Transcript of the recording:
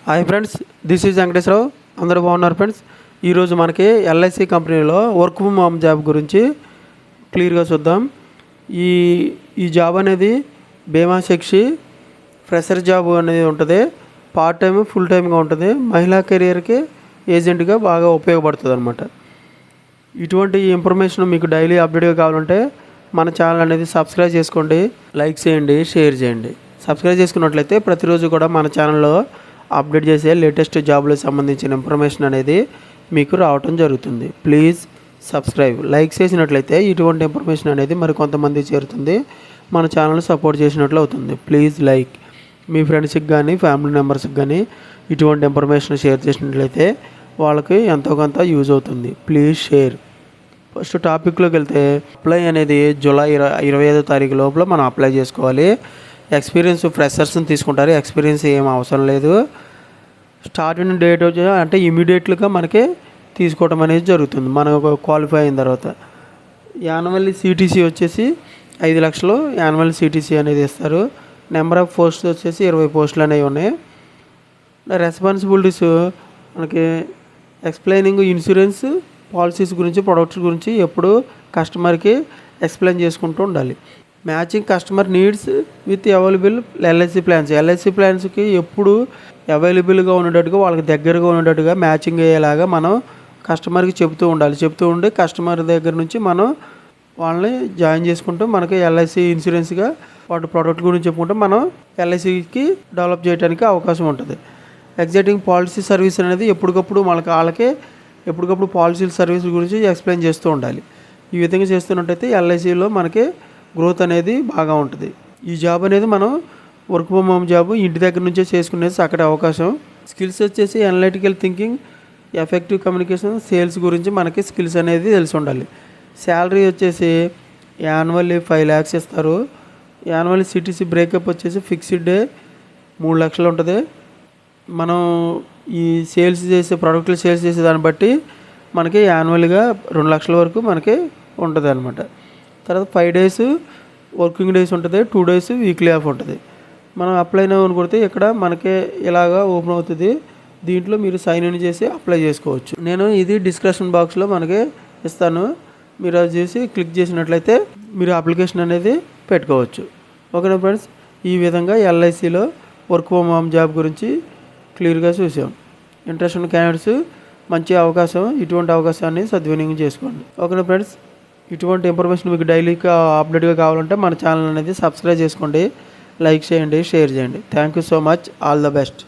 Hi friends, this is Venkateswararao. అందరూ బాగున్నారు friends. ఈరోజు మనకి ఎల్ఐసి కంపెనీలో వర్క్ ఫ్రమ్ హోమ్ జాబ్ గురించి క్లియర్గా చూద్దాం. ఈ ఈ జాబ్ అనేది బీమా సెక్షి ఫ్రెషర్ జాబ్ అనేది ఉంటుంది. పార్ట్ టైం ఫుల్ టైమ్గా ఉంటుంది. మహిళా కెరియర్కి ఏజెంట్గా బాగా ఉపయోగపడుతుంది అనమాట. ఇటువంటి ఇన్ఫర్మేషన్ మీకు డైలీ అప్డేట్గా కావాలంటే మన ఛానల్ అనేది సబ్స్క్రైబ్ చేసుకోండి, లైక్ చేయండి, షేర్ చేయండి. సబ్స్క్రైబ్ చేసుకున్నట్లయితే ప్రతిరోజు కూడా మన ఛానల్లో అప్డేట్ చేసే లేటెస్ట్ జాబ్లకు సంబంధించిన ఇన్ఫర్మేషన్ అనేది మీకు రావటం జరుగుతుంది. Please subscribe. లైక్ చేసినట్లయితే ఇటువంటి ఇన్ఫర్మేషన్ అనేది మరి కొంతమంది చేరుతుంది, మన ఛానల్ సపోర్ట్ చేసినట్లు అవుతుంది. Please like. మీ ఫ్రెండ్స్కి కానీ ఫ్యామిలీ మెంబర్స్కి కానీ ఇటువంటి ఇన్ఫర్మేషన్ షేర్ చేసినట్లయితే వాళ్ళకి ఎంతో కొంత యూజ్ అవుతుంది. Please share. ఫస్ట్ టాపిక్లోకి వెళ్తే అప్లై అనేది జూలై 25వ తారీఖు లోపల మనం అప్లై చేసుకోవాలి. ఎక్స్పీరియన్స్ ఫ్రెషర్స్ని తీసుకుంటారు. ఎక్స్పీరియన్స్ ఏం అవసరం లేదు. స్టార్టింగ్ డేట్ వచ్చి అంటే ఇమీడియట్గా మనకి తీసుకోవడం అనేది జరుగుతుంది మనం క్వాలిఫై అయిన తర్వాత. యాన్యువల్ సిటీసీ వచ్చేసి 5 లక్షలు యాన్యువల్ సిటీసీ అనేది ఇస్తారు. నెంబర్ ఆఫ్ పోస్ట్స్ వచ్చేసి 20 పోస్టులు అనేవి ఉన్నాయి. రెస్పాన్సిబిలిటీస్ మనకి ఎక్స్ప్లెయినింగ్ ఇన్సూరెన్స్ పాలసీస్ గురించి, ప్రొడక్ట్స్ గురించి ఎప్పుడు కస్టమర్కి ఎక్స్ప్లెయిన్ చేసుకుంటూ ఉండాలి. Matching customer needs with available LIC plans. LIC ప్లాన్స్కి ఎప్పుడు అవైలబుల్గా ఉండేటట్టుగా, వాళ్ళకి దగ్గరగా ఉండేటట్టుగా మ్యాచింగ్ అయ్యేలాగా మనం కస్టమర్కి చెప్తూ ఉండాలి. చెప్తూ ఉండి కస్టమర్ దగ్గర నుంచి మనం వాళ్ళని జాయిన్ చేసుకుంటూ మనకి ఎల్ఐసి ఇన్సూరెన్స్గా వాటి ప్రోడక్ట్ గురించి చెప్పుకుంటూ మనం ఎల్ఐసికి డెవలప్ చేయడానికి అవకాశం ఉంటుంది. ఎగ్జైటింగ్ పాలసీ సర్వీస్ అనేది ఎప్పటికప్పుడు వాళ్ళకి ఎప్పటికప్పుడు పాలసీ సర్వీస్ గురించి ఎక్స్ప్లెయిన్ చేస్తూ ఉండాలి. ఈ విధంగా చేస్తున్నట్టయితే ఎల్ఐసిలో మనకి గ్రోత్ అనేది బాగా ఉంటుంది. ఈ జాబ్ అనేది మనం వర్క్ ఫ్రమ్ హోమ్ జాబ్ ఇంటి దగ్గర నుంచే చేసుకునేది అక్కడ అవకాశం. స్కిల్స్ వచ్చేసి analytical thinking, effective communication, sales గురించి మనకి స్కిల్స్ అనేది తెలిసి ఉండాలి. శాలరీ వచ్చేసి యాన్యువల్లీ 5 lakhs ఇస్తారు. యాన్యువల్ సిటీసీ బ్రేకప్ వచ్చేసి ఫిక్స్డ్ డే 3 లక్షలు ఉంటుంది. మనం ఈ సేల్స్ చేసే ప్రోడక్ట్లు సేల్స్ చేసే దాన్ని బట్టి మనకి యాన్యువల్గా 2 లక్షల వరకు మనకి ఉంటుంది అనమాట. తర్వాత 5 days వర్కింగ్ డేస్ ఉంటుంది, 2 days వీక్లీ ఆఫ్ ఉంటుంది. మనం అప్లై అని కొడితే ఇక్కడ మనకి ఇలాగా ఓపెన్ అవుతుంది. దీంట్లో మీరు సైన్ ఇన్ చేసి అప్లై చేసుకోవచ్చు. నేను ఇది డిస్క్రిప్షన్ బాక్స్లో మనకి ఇస్తాను. మీరు అది చేసి క్లిక్ చేసినట్లయితే మీరు అప్లికేషన్ అనేది పెట్టుకోవచ్చు. ఓకేనా ఫ్రెండ్స్, ఈ విధంగా ఎల్ఐసిలో వర్క్ ఫ్రమ్ హోమ్ జాబ్ గురించి క్లియర్గా చూసాం. ఇంట్రెస్ట్ ఉన్న క్యాండిడేట్స్ మంచి అవకాశం, ఇటువంటి అవకాశాన్ని సద్వినియోగం చేసుకోండి. ఓకేనా ఫ్రెండ్స్, ఇటువంటి ఇన్ఫర్మేషన్ మీకు డైలీగా అప్డేట్గా కావాలంటే మన ఛానల్ అనేది సబ్స్క్రైబ్ చేసుకోండి, లైక్ చేయండి, షేర్ చేయండి. Thank you so much. All the best.